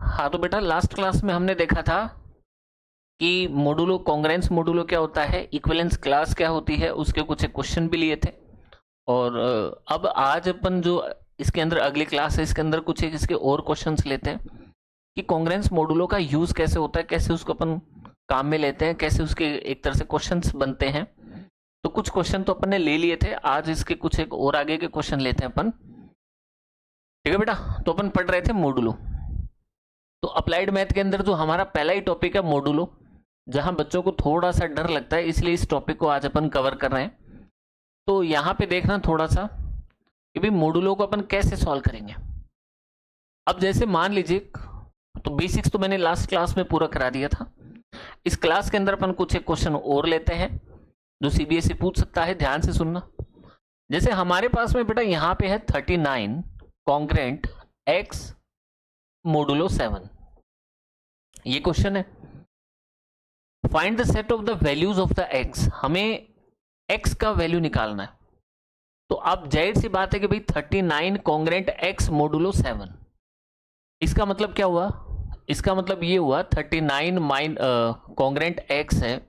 हाँ तो बेटा लास्ट क्लास में हमने देखा था कि मोडुलो कॉन्ग्रेंस मोडुलो क्या होता है, इक्विवेलेंस क्लास क्या होती है, उसके कुछ एक क्वेश्चन भी लिए थे। और अब आज अपन जो इसके अंदर अगली क्लास है इसके अंदर कुछ एक इसके और क्वेश्चंस लेते हैं कि कॉन्ग्रेंस मोडुलो का यूज कैसे होता है, कैसे उसको अपन काम में लेते हैं, कैसे उसके एक तरह से क्वेश्चंस बनते हैं। तो कुछ क्वेश्चन तो अपन ने ले लिए थे, आज इसके कुछ एक और आगे के क्वेश्चन लेते हैं अपन। ठीक है बेटा, तो अपन पढ़ रहे थे मोडुलो। तो अप्लाइड मैथ के अंदर जो हमारा पहला ही टॉपिक है मोडुलो, जहां बच्चों को थोड़ा सा डर लगता है, इसलिए इस टॉपिक को आज अपन कवर कर रहे हैं। तो यहां पे देखना थोड़ा सा कि भाई मोडुलो को अपन कैसे सॉल्व करेंगे। अब जैसे मान लीजिए, तो बेसिक्स तो मैंने लास्ट क्लास में पूरा करा दिया था। इस क्लास के अंदर अपन कुछ एक क्वेश्चन और लेते हैं जो सीबीएसई पूछ सकता है, ध्यान से सुनना। जैसे हमारे पास में बेटा यहाँ पे है 39 कॉन्ग्रेंट x मोडुलो 7, ये क्वेश्चन है। Find the set of the values of the x, हमें x का वैल्यू निकालना है। तो अब जाहिर सी बात है कि भाई 39 कॉन्ग्रेंट x मोडुलो 7, इसका मतलब क्या हुआ, इसका मतलब ये हुआ 39 कॉन्ग्रेंट x है,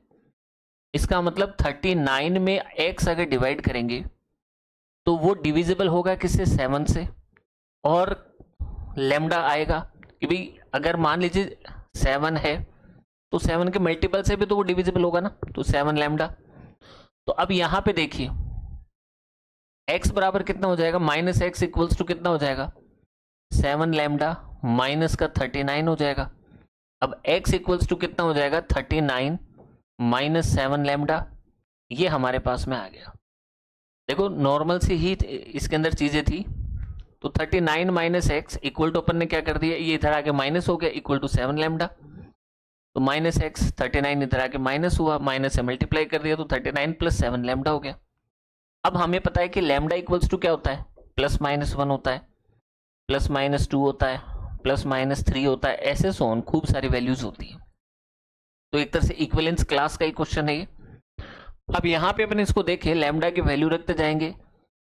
इसका मतलब 39 में x अगर डिवाइड करेंगे तो वो डिविजिबल होगा किससे, 7 से। और लैम्डा आएगा कि भाई अगर मान लीजिए 7 है तो 7 के मल्टीपल से भी तो वो डिविजिबल होगा ना, तो 7 लैम्डा। तो अब यहां पे देखिए x बराबर कितना हो जाएगा, माइनस एक्स इक्वल्स टू कितना हो जाएगा, 7 लैम्डा माइनस का 39 हो जाएगा। अब x इक्वल्स टू कितना हो जाएगा, 39 माइनस 7 लैम्डा, ये हमारे पास में आ गया। देखो नॉर्मल से ही इसके अंदर चीजें थी। तो 39 माइनस एक्स इक्वल टू अपन ने क्या कर दिया, ये इधर आके माइनस हो गया, इक्वल टू 7 लैम्डा। तो माइनस एक्स 39 इधर आके माइनस हुआ, माइनस से मल्टीप्लाई कर दिया तो 39 प्लस 7 लैम्डा हो गया। अब हमें पता है कि लैम्डा इक्वल्स टू क्या होता है, प्लस माइनस 1 होता है, प्लस माइनस 2 होता है, प्लस माइनस 3 होता है, ऐसे सो ऑन खूब सारी वैल्यूज होती है। तो एक तरह से इक्विवेलेंस क्लास का ही क्वेश्चन है ये। अब यहाँ पे अपन इसको देखें, लैम्डा की वैल्यू रखते जाएंगे,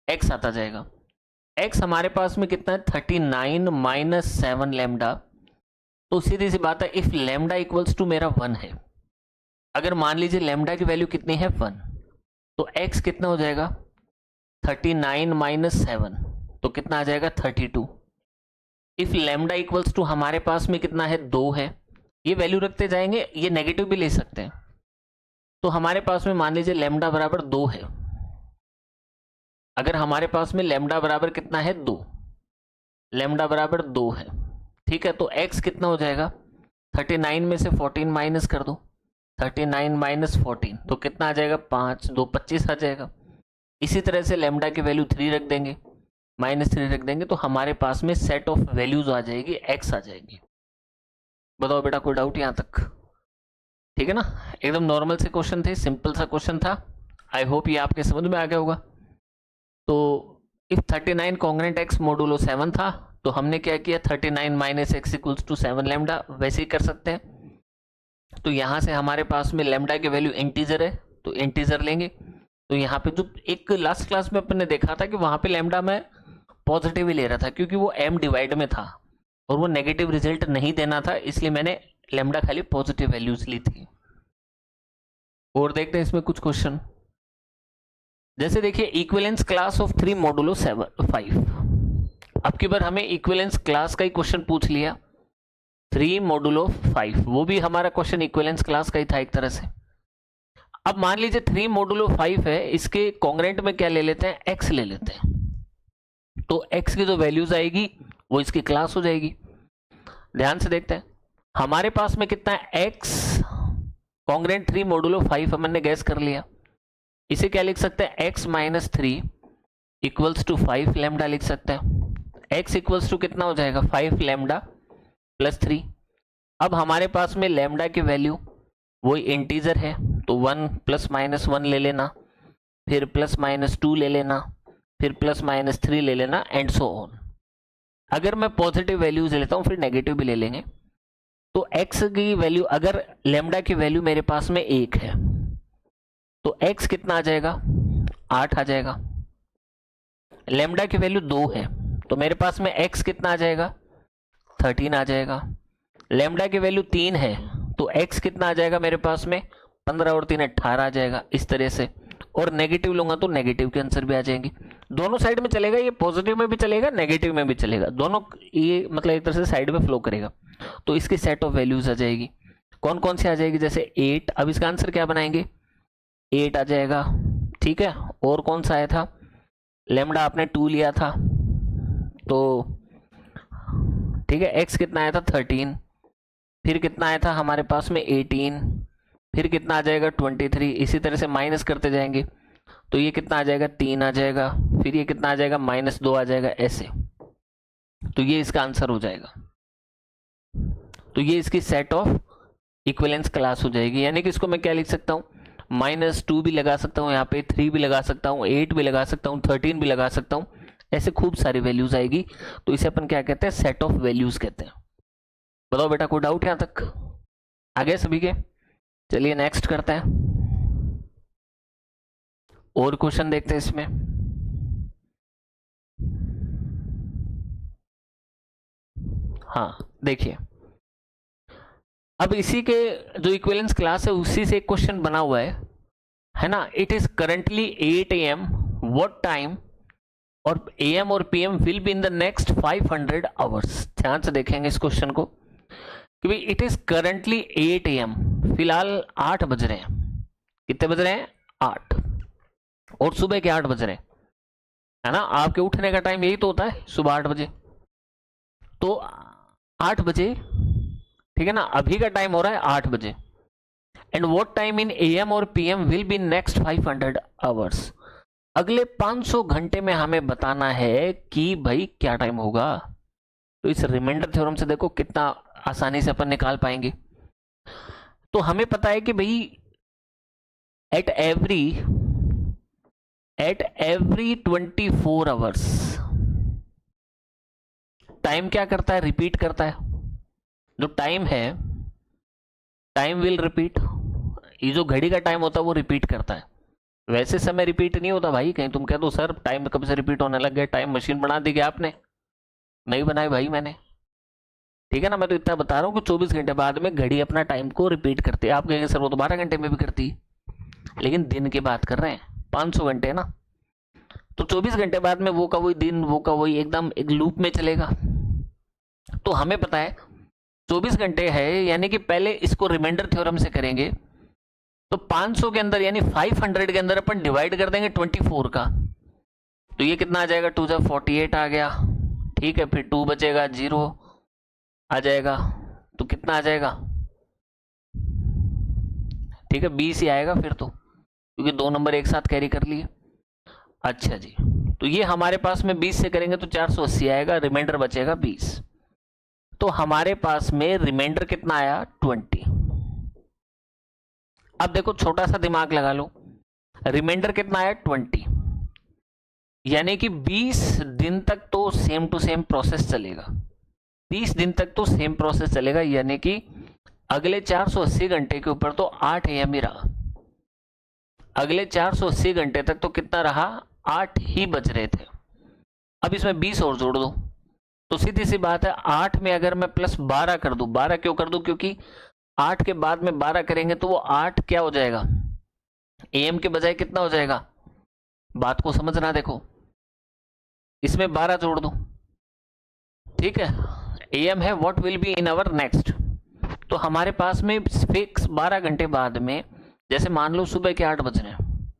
एक्स आता जाएगा। एक्स हमारे पास में कितना है, 39 माइनस 7 लैम्डा। तो सीधी सी बात है, इफ लैम्डा इक्वल्स टू मेरा 1 है, अगर मान लीजिए लैम्डा की वैल्यू कितनी है 1, तो एक्स कितना हो जाएगा, 39 माइनस 7, तो कितना आ जाएगा 32। इफ लैम्डा इक्वल्स टू हमारे पास में कितना है 2 है, ये वैल्यू रखते जाएंगे, ये नेगेटिव भी ले सकते हैं। तो हमारे पास में मान लीजिए लैम्डा बराबर 2 है, अगर हमारे पास में लैम्डा बराबर कितना है 2, लैम्डा बराबर 2 है, ठीक है। तो x कितना हो जाएगा, 39 में से 14 माइनस कर दो, 39 माइनस 14 तो कितना आ जाएगा, 5 2 25 आ जाएगा। इसी तरह से लैम्डा की वैल्यू 3 रख देंगे, माइनस 3 रख देंगे, तो हमारे पास में सेट ऑफ वैल्यूज आ जाएगी, x आ जाएगी। बताओ बेटा कोई डाउट यहाँ तक, ठीक है ना। एकदम नॉर्मल से क्वेश्चन थे, सिंपल सा क्वेश्चन था। आई होप ये आपके समझ में आ गया होगा। तो इफ 39 कॉन्ग्रेंट x मोडुलो 7 था, तो हमने क्या किया, 39 minus x equals to 7 lambda, वैसे ही कर सकते हैं। तो यहाँ से हमारे पास में लैम्डा की वैल्यू इंटीजर है, तो इंटीजर लेंगे। तो यहाँ पे जो एक लास्ट क्लास में अपन ने देखा था कि वहां पे लैम्डा मैं पॉजिटिव ही ले रहा था, क्योंकि वो m डिवाइड में था और वो नेगेटिव रिजल्ट नहीं देना था, इसलिए मैंने लैम्डा खाली पॉजिटिव वैल्यूज ली थी। और देखते हैं इसमें कुछ क्वेश्चन। जैसे देखिए इक्विवेलेंस क्लास ऑफ 3 मोडुलो 5, अब की बार हमें इक्विवेलेंस क्लास का ही क्वेश्चन पूछ लिया, 3 मोडुलो 5, वो भी हमारा क्वेश्चन इक्विवेलेंस क्लास का ही था एक तरह से। अब मान लीजिए 3 मोडुलो 5 है, इसके कॉन्ग्रेंट में क्या ले लेते हैं, x ले लेते हैं। तो x की जो वैल्यूज आएगी वो इसकी क्लास हो जाएगी। ध्यान से देखते हैं, हमारे पास में कितना है x कॉन्ग्रेंट 3 मोडुलो 5 हमने गैस कर लिया। इसे क्या लिख सकते हैं, x minus 3 equals to 5 lambda लिख सकते हैं। x इक्वल्स टू कितना हो जाएगा, 5 लैम्डा प्लस 3। अब हमारे पास में लैम्डा की वैल्यू वही इंटीजर है, तो 1 प्लस माइनस 1 ले लेना, फिर प्लस माइनस 2 ले लेना, फिर प्लस माइनस 3 ले लेना, एंड सो ऑन। अगर मैं पॉजिटिव वैल्यूज लेता हूँ फिर नेगेटिव भी ले लेंगे। तो x की वैल्यू, अगर लैम्डा की वैल्यू मेरे पास में 1 है, तो x कितना आ जाएगा, 8 आ जाएगा। लैम्डा की वैल्यू 2 है, तो मेरे पास में x कितना आ जाएगा, 13 आ जाएगा। लेमडा की वैल्यू 3 है तो x कितना आ जाएगा मेरे पास में 15 और 3 18 आ जाएगा इस तरह से। और नेगेटिव लूंगा तो नेगेटिव के आंसर भी आ जाएंगे। दोनों साइड में चलेगा, ये पॉजिटिव में भी चलेगा नेगेटिव में भी चलेगा, दोनों ये मतलब एक तरह से साइड में फ्लो करेगा। तो इसकी सेट ऑफ वैल्यूज आ जाएगी। कौन कौन सी आ जाएगी? जैसे 8, अब इसका आंसर क्या बनाएंगे? 8 आ जाएगा, ठीक है। और कौन सा आया था? लेमडा आपने 2 लिया था तो ठीक है। x कितना आया था? 13। फिर कितना आया था हमारे पास में? 18। फिर कितना आ जाएगा? 23। इसी तरह से माइनस करते जाएंगे तो ये कितना आ जाएगा? 3 आ जाएगा। फिर ये कितना आ जाएगा? -2 आ जाएगा, ऐसे। तो ये इसका आंसर हो जाएगा। तो ये इसकी सेट ऑफ इक्विवेलेंस क्लास हो जाएगी। यानी कि इसको मैं क्या लिख सकता हूँ? -2 भी लगा सकता हूँ, यहाँ पे 3 भी लगा सकता हूँ, 8 भी लगा सकता हूँ, 13 भी लगा सकता हूँ, ऐसे खूब सारी वैल्यूज आएगी। तो इसे अपन क्या कहते हैं? सेट ऑफ वैल्यूज कहते हैं। बताओ बेटा, कोई डाउट यहाँ तक? आगे सभी के? चलिए नेक्स्ट करते हैं, और क्वेश्चन देखते हैं इसमें। हाँ देखिए, अब इसी के जो इक्विवेलेंस क्लास है उसी से एक क्वेश्चन बना हुआ है ना। It is currently 8 AM, what time और AM और PM will be in the next 500 hours. ध्यान से देखेंगे इस क्वेश्चन को कि भाई इट इज करंटली 8 AM, फिलहाल 8 बज रहे हैं। कितने बज रहे हैं? 8। और सुबह के 8 बज रहे हैं, है ना। आपके उठने का टाइम यही तो होता है, सुबह 8 बजे। तो 8 बजे, ठीक है ना, अभी का टाइम हो रहा है 8 बजे। And what time in AM और PM will be next 500 hours. अगले 500 घंटे में हमें बताना है कि भाई क्या टाइम होगा। तो इस रिमाइंडर थ्योरम से देखो कितना आसानी से अपन निकाल पाएंगे। तो हमें पता है कि भाई एट एवरी 24 आवर्स टाइम क्या करता है? रिपीट करता है। जो टाइम है, टाइम विल रिपीट। ये जो घड़ी का टाइम होता है वो रिपीट करता है। वैसे समय रिपीट नहीं होता भाई। कहीं तुम कह दो सर टाइम कब से रिपीट होने लग गया, टाइम मशीन बना दी क्या आपने? नहीं बनाई भाई मैंने, ठीक है ना। मैं तो इतना बता रहा हूँ कि 24 घंटे बाद में घड़ी अपना टाइम को रिपीट करती है। आप कहेंगे सर वो तो 12 घंटे में भी करती है, लेकिन दिन की बात कर रहे हैं, 500 घंटे है ना। तो 24 घंटे बाद में वो का वही दिन, वो का वही, एकदम एक लूप में चलेगा। तो हमें पता है 24 घंटे है, यानी कि पहले इसको रिमाइंडर थ्योरम से करेंगे तो 500 के अंदर यानी 500 के अंदर अपन डिवाइड कर देंगे 24 का। तो ये कितना आ जाएगा? 2 जब 48 आ गया, ठीक है। फिर 2 बचेगा, 0 आ जाएगा, तो कितना आ जाएगा? ठीक है 20 ही आएगा फिर तो, क्योंकि 2 नंबर एक साथ कैरी कर लिए। अच्छा जी, तो ये हमारे पास में 20 से करेंगे तो 480 आएगा, रिमाइंडर बचेगा 20। तो हमारे पास में रिमाइंडर कितना आया? 20। अब देखो छोटा सा दिमाग लगा लो, रिमाइंडर कितना आया? 20, यानी कि 20 दिन तक तो सेम टू सेम प्रोसेस चलेगा। 20 दिन तक तो सेम प्रोसेस चलेगा, यानी कि अगले 480 घंटे के ऊपर तो 8 AM ही रहा। अगले 480 घंटे तक तो कितना रहा? 8 ही बज रहे थे। अब इसमें 20 और जोड़ दो, तो सीधी सी बात है 8 में अगर मैं प्लस 12 कर दूं, 12 क्यों कर दूं? क्योंकि 8 के बाद में 12 करेंगे तो वो 8 क्या हो जाएगा? AM के बजाय कितना हो जाएगा? बात को समझना, देखो इसमें 12 जोड़ दो, ठीक है। AM है what will be in hour next. तो हमारे पास में फिक्स 12 घंटे बाद में, जैसे मान लो सुबह के 8 बज रहे हैं,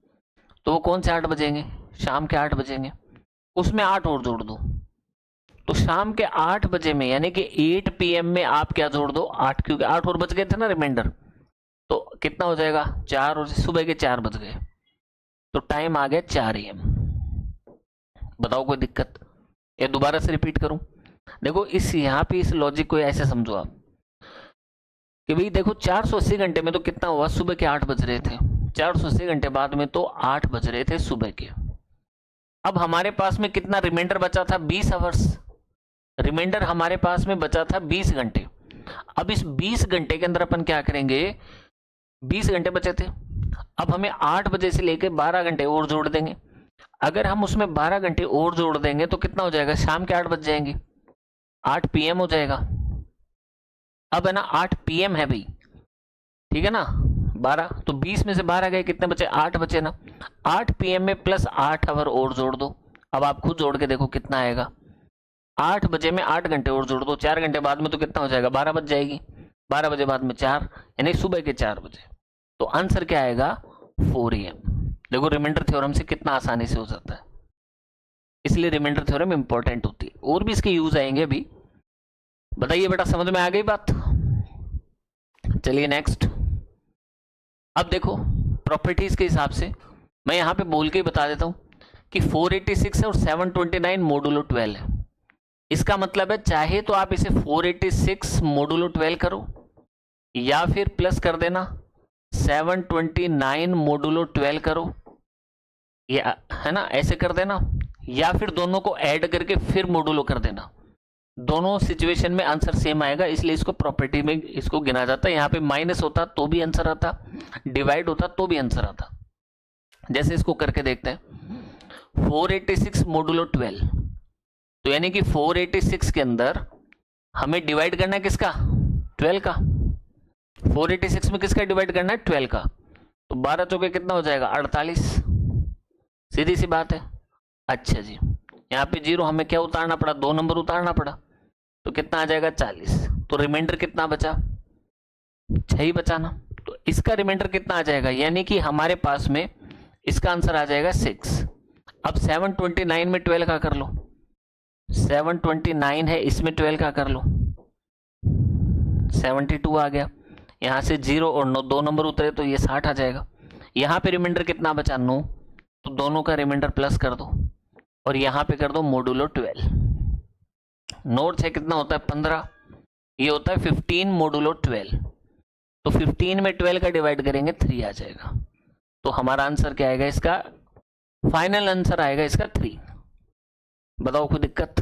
तो वो कौन से 8 बजेंगे? शाम के 8 बजेंगे। उसमें 8 और जोड़ दो, तो शाम के 8 बजे में यानी कि 8 PM में आप क्या जोड़ दो? 8, क्योंकि 8 और बच गए थे ना रिमाइंडर। तो कितना हो जाएगा? 4, और सुबह के 4 बज गए, तो टाइम आ गया 4 AM। बताओ कोई दिक्कत? ये दोबारा से रिपीट करूं? देखो इस यहाँ पे इस लॉजिक को ऐसे समझो आप कि भाई देखो 480 घंटे में तो कितना हुआ? सुबह के 8 बज रहे थे। 480 घंटे बाद में तो 8 बज रहे थे सुबह के। अब हमारे पास में कितना रिमाइंडर बचा था? 20 आवर्स। रिमाइंडर हमारे पास में बचा था 20 घंटे। अब इस 20 घंटे के अंदर अपन क्या करेंगे? 20 घंटे बचे थे, अब हमें 8 बजे से लेकर 12 घंटे और जोड़ देंगे। अगर हम उसमें 12 घंटे और जोड़ देंगे तो कितना हो जाएगा? शाम के 8 बज जाएंगे, 8 PM हो जाएगा। अब है ना 8 PM है भाई, ठीक है ना, 12, तो 20 में से 12 गए, कितने बचे, 8 बचे ना। 8 PM में प्लस 8 आवर और जोड़ दो। अब आप खुद जोड़ के देखो कितना आएगा। 8 बजे में 8 घंटे और जोड़ दो, 4 घंटे बाद में तो कितना हो जाएगा, 12 बज जाएगी। 12 बजे बाद में 4, यानी सुबह के 4 बजे। तो आंसर क्या आएगा, 4 AM। देखो रिमाइंडर थ्योरम से कितना आसानी से हो जाता है, इसलिए रिमाइंडर थ्योरम इंपॉर्टेंट होती है। और भी इसके यूज आएंगे अभी। बताइए बेटा, समझ में आ गई बात। चलिए नेक्स्ट। अब देखो प्रॉपर्टीज के हिसाब से मैं यहां पे बोल के बता देता हूं कि 486 है और 729 मोडुलो 12 है। इसका मतलब है चाहे तो आप इसे 486 मोडुलो 12 करो, या फिर प्लस कर देना 729 मोडुलो 12 करो, या है ना ऐसे कर देना, या फिर दोनों को ऐड करके फिर मोडुलो कर देना। दोनों सिचुएशन में आंसर सेम आएगा, इसलिए इसको प्रॉपर्टी में इसको गिना जाता है। यहाँ पे माइनस होता तो भी आंसर आता, डिवाइड होता तो भी आंसर आता। जैसे इसको करके देखते हैं, 486 मोडुलो 12, तो यानी कि 486 के अंदर हमें डिवाइड करना है किसका, 12 का। 486 में किसका डिवाइड करना है, 12 का। तो 12 चौके कितना हो जाएगा, 48। सीधी सी बात है। अच्छा जी, यहाँ पे 0 हमें क्या उतारना पड़ा, 2 नंबर उतारना पड़ा, तो कितना आ जाएगा, 40। तो रिमाइंडर कितना बचा, 6 ही बचा ना। तो इसका रिमाइंडर कितना आ जाएगा, यानी कि हमारे पास में इसका आंसर आ जाएगा 6। अब 729 में 12 का कर लो, 729 है, इसमें 12 का कर लो, 72 आ गया। यहाँ से 0 और 9 2 नंबर उतरे तो ये 60 आ जाएगा। यहाँ पे रिमाइंडर कितना बचा, 9, तो दोनों का रिमाइंडर प्लस कर दो और यहाँ पे कर दो मोडुलो 12। 9 से कितना होता है, 15, ये होता है 15 मोडुलो 12। तो 15 में 12 का डिवाइड करेंगे 3 आ जाएगा। तो हमारा आंसर क्या आएगा, इसका फाइनल आंसर आएगा इसका 3। बताओ कोई दिक्कत।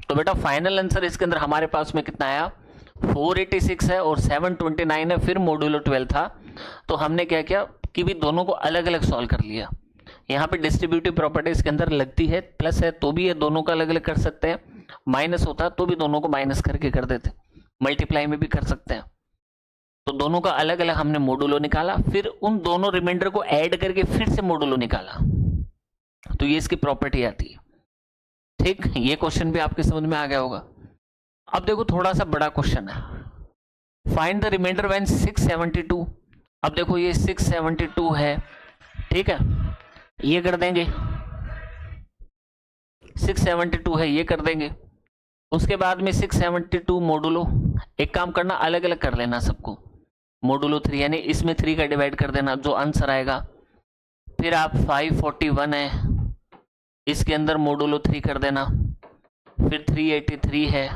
तो बेटा फाइनल आंसर इसके अंदर हमारे पास में कितना आया, 486 है और 729 है, फिर मोडुलो 12 था। तो हमने क्या किया कि भी दोनों को अलग अलग सॉल्व कर लिया। यहाँ पे डिस्ट्रीब्यूटिव प्रॉपर्टी इसके अंदर लगती है, प्लस है तो भी ये दोनों का अलग अलग कर सकते हैं, माइनस होता तो भी दोनों को माइनस करके कर देते, मल्टीप्लाई में भी कर सकते हैं। तो दोनों का अलग अलग हमने मोडुलो निकाला, फिर उन दोनों रिमाइंडर को ऐड करके फिर से मोडुलो निकाला। तो ये इसकी प्रॉपर्टी आती है। ठीक, ये क्वेश्चन भी आपके समझ में आ गया होगा। अब देखो थोड़ा सा बड़ा क्वेश्चन है, फाइंड द रिमाइंडर व्हेन 672। अब देखो ये 672 है, ठीक है, ये कर देंगे, 672 है, ये कर देंगे। उसके बाद में 672 मोडुलो, एक काम करना अलग अलग कर लेना सबको, मोडुलो 3, यानी इसमें 3 का डिवाइड कर देना, जो आंसर आएगा। फिर आप 541 है, इसके अंदर मोडुलो 3 कर देना। फिर 383 है,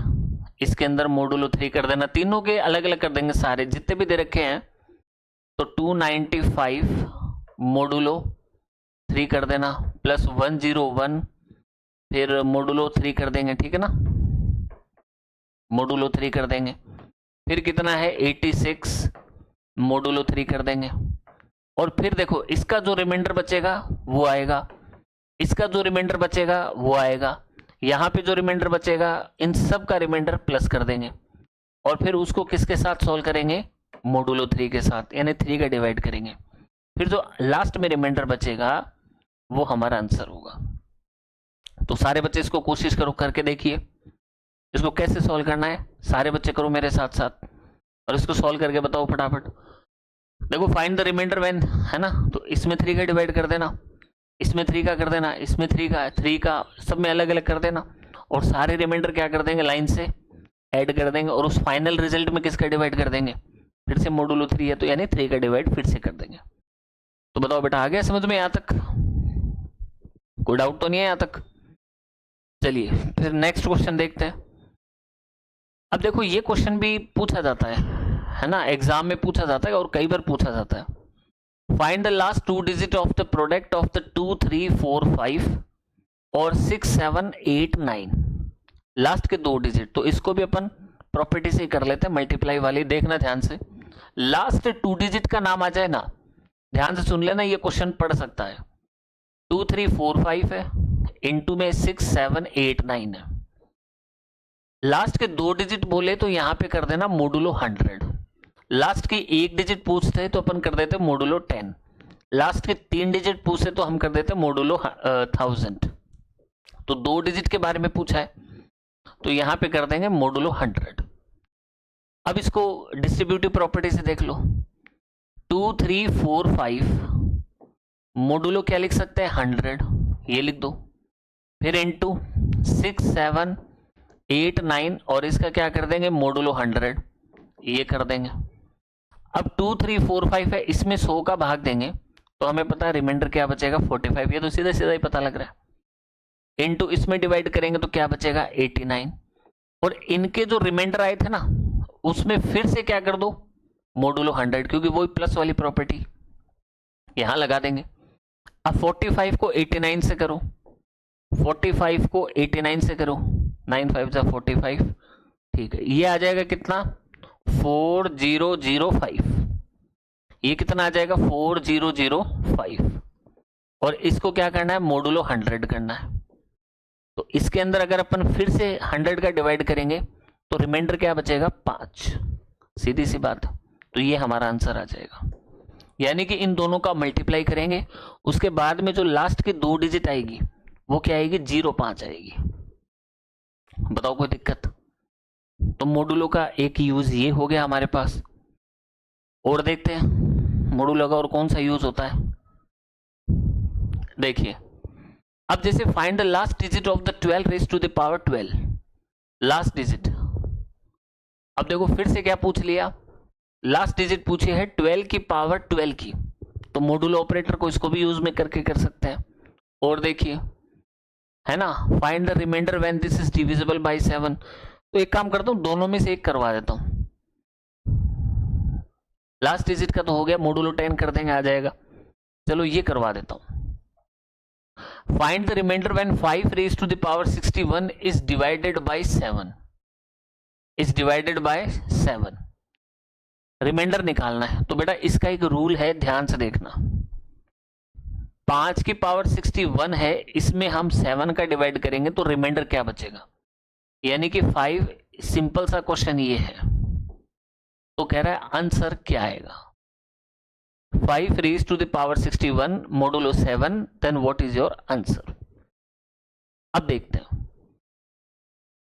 इसके अंदर मोडुलो 3 कर देना। तीनों के अलग अलग कर देंगे, सारे जितने भी दे रखे हैं। तो 295 मोडुलो 3 कर देना, प्लस 101, फिर मोडुलो 3 कर देंगे, ठीक है ना, मोडुलो 3 कर देंगे। फिर कितना है 86 मोडुलो 3 कर देंगे। और फिर देखो इसका जो रिमाइंडर बचेगा वो आएगा, इसका जो रिमाइंडर बचेगा वो आएगा, यहाँ पे जो रिमाइंडर बचेगा इन सब का रिमाइंडर प्लस कर देंगे। और फिर उसको किसके साथ सॉल्व करेंगे, मोडुलो 3 के साथ, यानी 3 का डिवाइड करेंगे। फिर जो लास्ट में रिमाइंडर बचेगा वो हमारा आंसर होगा। तो सारे बच्चे इसको कोशिश करो, करके देखिए इसको कैसे सॉल्व करना है। सारे बच्चे करो मेरे साथ साथ और इसको सॉल्व करके बताओ फटाफट। देखो फाइंड द रिमाइंडर व्हेन, है ना, तो इसमें 3 का डिवाइड कर देना, इसमें 3 का कर देना, इसमें 3 का, सब में अलग अलग कर देना। और सारे रिमाइंडर क्या कर देंगे, लाइन से ऐड कर देंगे। और उस फाइनल रिजल्ट में किसका डिवाइड कर देंगे, फिर से मोडुलो 3 है तो यानी 3 का डिवाइड फिर से कर देंगे। तो बताओ बेटा आ गया समझ में यहाँ तक, कोई डाउट तो नहीं है यहाँ तक। चलिए फिर नेक्स्ट क्वेश्चन देखते हैं। अब देखो ये क्वेश्चन भी पूछा जाता है ना, एग्जाम में पूछा जाता है और कई बार पूछा जाता है। Find the last 2 digit of the product of the 2, 3, 4, 5 और 6, 7, 8, 9। लास्ट के 2 डिजिट, तो इसको भी अपन प्रॉपर्टी से ही कर लेते हैं, मल्टीप्लाई वाली। देखना ध्यान से, लास्ट 2 डिजिट का नाम आ जाए ना, ध्यान से सुन लेना, ये क्वेश्चन पढ़ सकता है। 2, 3, 4, 5 है, इनटू में 6, 7, 8, 9 है। लास्ट के 2 डिजिट बोले तो यहाँ पे कर देना मोडुलो 100, लास्ट की 1 डिजिट पूछते हैं तो अपन कर देते मोडुलो 10, लास्ट के 3 डिजिट पूछे तो हम कर देते मोडुलो 1000। तो 2 डिजिट के बारे में पूछा है तो यहाँ पे कर देंगे मोडुलो 100। अब इसको डिस्ट्रीब्यूटिव प्रॉपर्टी से देख लो, 2 3 4 5 मोडुलो क्या लिख सकते हैं 100, ये लिख दो, फिर इनटू 6 7 8 9 और इसका क्या कर देंगे मोडुलो 100, ये कर देंगे। अब 2 3 4 5 है, इसमें 100 का भाग देंगे तो हमें पता है रिमाइंडर क्या बचेगा 45, ये तो सीधा सीधा ही पता लग रहा है। इनटू इसमें डिवाइड करेंगे तो क्या बचेगा 89, और इनके जो रिमाइंडर आए थे ना उसमें फिर से क्या कर दो मोडुलो 100, क्योंकि वही प्लस वाली प्रॉपर्टी यहां लगा देंगे। अब 45 को 89 से करो, 45 को 89 से करो, 9 5 जा 45, ठीक है, ये आ जाएगा कितना 4005, ये कितना आ जाएगा 4005, और इसको क्या करना है मोडुलो 100 करना है। तो इसके अंदर अगर अपन फिर से 100 का डिवाइड करेंगे तो रिमाइंडर क्या बचेगा 5, सीधी सी बात। तो ये हमारा आंसर आ जाएगा, यानी कि इन दोनों का मल्टीप्लाई करेंगे, उसके बाद में जो लास्ट की 2 डिजिट आएगी वो क्या आएगी 05 आएगी। बताओ कोई दिक्कत? तो मोडुलो का एक यूज ये हो गया हमारे पास, और देखते हैं मोडुलो का और कौन सा यूज होता है। देखिए अब जैसे find the last digit of the 12 raise to the power 12, last digit. अब देखो फिर से क्या पूछ लिया, लास्ट डिजिट पूछी है 12 की पावर 12 की, तो मोडुलो ऑपरेटर को इसको भी यूज में करके कर सकते हैं। और देखिए है ना, find the remainder when this is divisible by 7, तो एक काम करता हूं दोनों में से एक करवा देता हूं। लास्ट डिजिट का तो हो गया, मोडुलो 10 कर देंगे आ जाएगा, चलो ये करवा देता हूं। Find the remainder when 5 raise to the power 61 is divided by 7, is divided by 7, remainder निकालना है। तो बेटा इसका एक रूल है, ध्यान से देखना, 5 की पावर 61 है, इसमें हम 7 का डिवाइड करेंगे तो रिमाइंडर क्या बचेगा, यानी कि 5, सिंपल सा क्वेश्चन ये है। तो कह रहा है आंसर क्या आएगा, 5 raise to the power 61 modulo 7, then what is your answer. अब देखते हैं,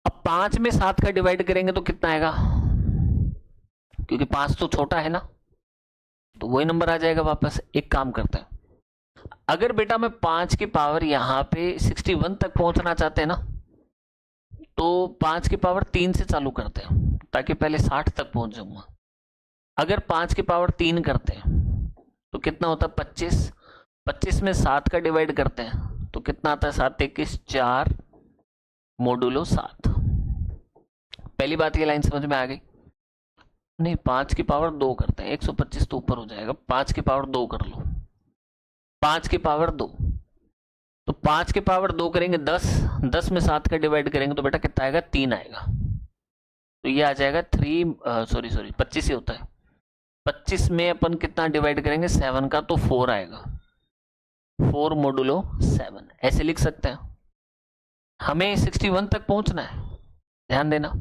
अब 5 में 7 का डिवाइड करेंगे तो कितना आएगा, क्योंकि 5 तो छोटा है ना, तो वही नंबर आ जाएगा वापस। एक काम करते हैं, अगर बेटा मैं 5 की पावर यहां पे 61 तक पहुंचना चाहते हैं ना, तो 5 की पावर 3 से चालू करते हैं ताकि पहले 60 तक पहुंच जाऊंगा। अगर 5 की पावर 3 करते हैं तो कितना होता है 25, 25 में 7 का डिवाइड करते हैं तो कितना आता है 7 21 4 मोडुलो 7। पहली बात ये लाइन समझ में आ गई? नहीं, 5 की पावर 2 करते हैं, 125 तो ऊपर हो जाएगा, 5 की पावर 2 कर लो, 5 की पावर 2, तो 5 की पावर 2 करेंगे 10, 10 में 7 का डिवाइड करेंगे तो बेटा कितना आएगा 3 आएगा, तो ये आ जाएगा 25 ही होता है, 25 में अपन कितना डिवाइड करेंगे 7 का, तो 4 आएगा, 4 मोडुलो 7, ऐसे लिख सकते हैं। हमें 61 तक पहुंचना है, ध्यान देना।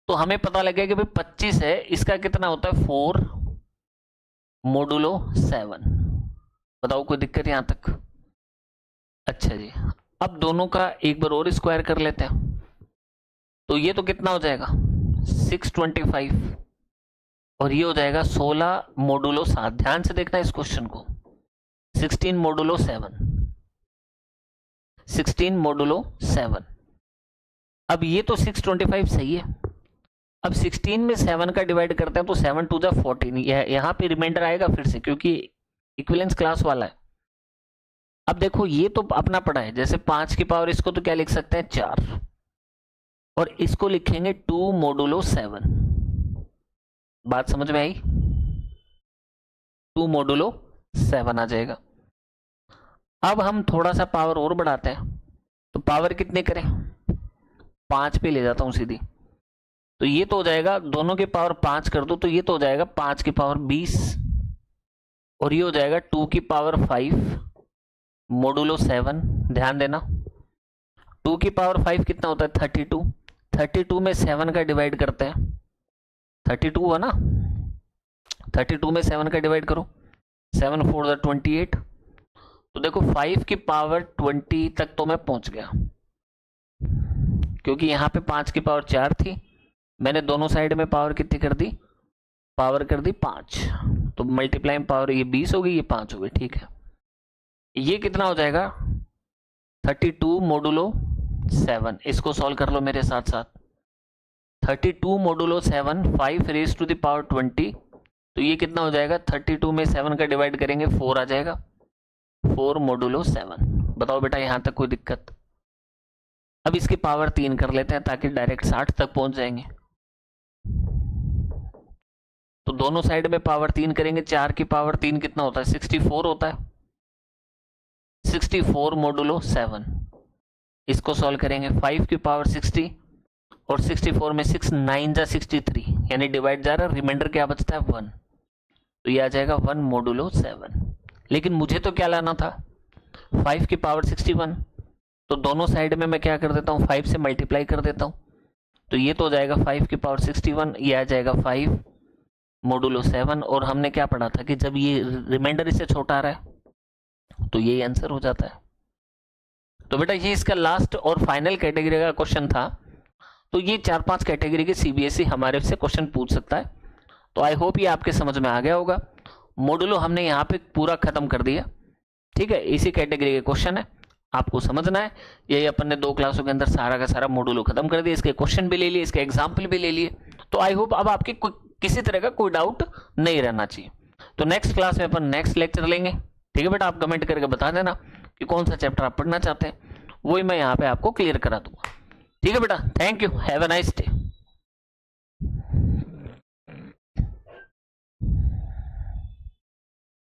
तो हमें पता लगे कि भाई 25 है, इसका कितना होता है 4 मोडुलो 7। बताओ कोई दिक्कत यहां तक? अच्छा जी, अब दोनों का एक बार और स्क्वायर कर लेते हैं, तो ये तो कितना हो जाएगा 625, और ये हो जाएगा 16 मोडुलो 7। ध्यान से देखना इस क्वेश्चन को, 16 मोडुलो 7, 16 मोडुलो 7। अब ये तो 625 सही है, अब 16 में 7 का डिवाइड करते हैं तो 7 2 जा 14, यहां पे रिमाइंडर आएगा फिर से क्योंकि इक्विवेलेंस क्लास वाला है। अब देखो ये तो अपना पड़ा है, जैसे 5 की पावर इसको तो क्या लिख सकते हैं 4, और इसको लिखेंगे 2 मोडुलो 7। बात समझ में आई? 2 मोडुलो 7 आ जाएगा। अब हम थोड़ा सा पावर और बढ़ाते हैं, तो पावर कितने करें, 5 पे ले जाता हूं सीधी, तो ये तो हो जाएगा, दोनों के पावर 5 कर दो तो ये तो हो जाएगा 5 की पावर 20, और ये हो जाएगा 2 की पावर 5 मोडुलो 7। ध्यान देना, 2 की पावर 5 कितना होता है 32। 32 में 7 का डिवाइड करते हैं, 32 है ना, 32 में 7 का डिवाइड करो, 7 4 28। तो देखो 5 की पावर 20 तक तो मैं पहुंच गया, क्योंकि यहाँ पे 5 की पावर 4 थी, मैंने दोनों साइड में पावर कितनी कर दी, पावर कर दी 5, तो मल्टीप्लाई पावर ये 20 हो गई, ये 5 हो गई, ठीक है। ये कितना हो जाएगा 32 मोडुलो 7, इसको सॉल्व कर लो मेरे साथ साथ। 32 modulo 7 5 raise to the power 20, तो ये कितना हो जाएगा 32 में 7 का डिवाइड करेंगे 4 आ जाएगा, 4 मोडुलो 7। बताओ बेटा यहां तक कोई दिक्कत? अब इसकी पावर 3 कर लेते हैं ताकि डायरेक्ट 60 तक पहुंच जाएंगे। तो दोनों साइड में पावर 3 करेंगे, 4 की पावर 3 कितना होता है 64 होता है, 64 मोडुलो 7। इसको सॉल्व करेंगे, 5 की पावर 60 और 64 में 6 9 जा 63, यानी डिवाइड जा रहा है, रिमाइंडर क्या बचता है 1, तो ये आ जाएगा 1 मोडुलो 7। लेकिन मुझे तो क्या लाना था 5 की पावर 61, तो दोनों साइड में मैं क्या कर देता हूँ 5 से मल्टीप्लाई कर देता हूँ, तो ये तो हो जाएगा 5 की पावर 61, ये आ जाएगा 5 मोडुलो 7। और हमने क्या पढ़ा था कि जब ये रिमाइंडर इससे छोटा आ रहा है तो ये आंसर हो जाता है। तो बेटा ये इसका लास्ट और फाइनल कैटेगरी का क्वेश्चन था। तो ये 4-5 कैटेगरी के सीबीएसई हमारे से क्वेश्चन पूछ सकता है। तो आई होप ये आपके समझ में आ गया होगा। मॉडुलो हमने यहाँ पे पूरा खत्म कर दिया, ठीक है। इसी कैटेगरी के क्वेश्चन है, आपको समझना है। यही अपन ने 2 क्लासों के अंदर सारा का सारा मॉडुलो खत्म कर दिया, इसके क्वेश्चन भी ले लिए, इसके एग्जाम्पल भी ले लिए। तो आई होप अब आपके किसी तरह का कोई डाउट नहीं रहना चाहिए। तो नेक्स्ट क्लास में अपन नेक्स्ट लेक्चर लेंगे, ठीक है बेटा। आप कमेंट करके बता देना कि कौन सा चैप्टर आप पढ़ना चाहते हैं, वही मैं यहाँ पे आपको क्लियर करा दूंगा, ठीक है बेटा। Thank you, have a nice day.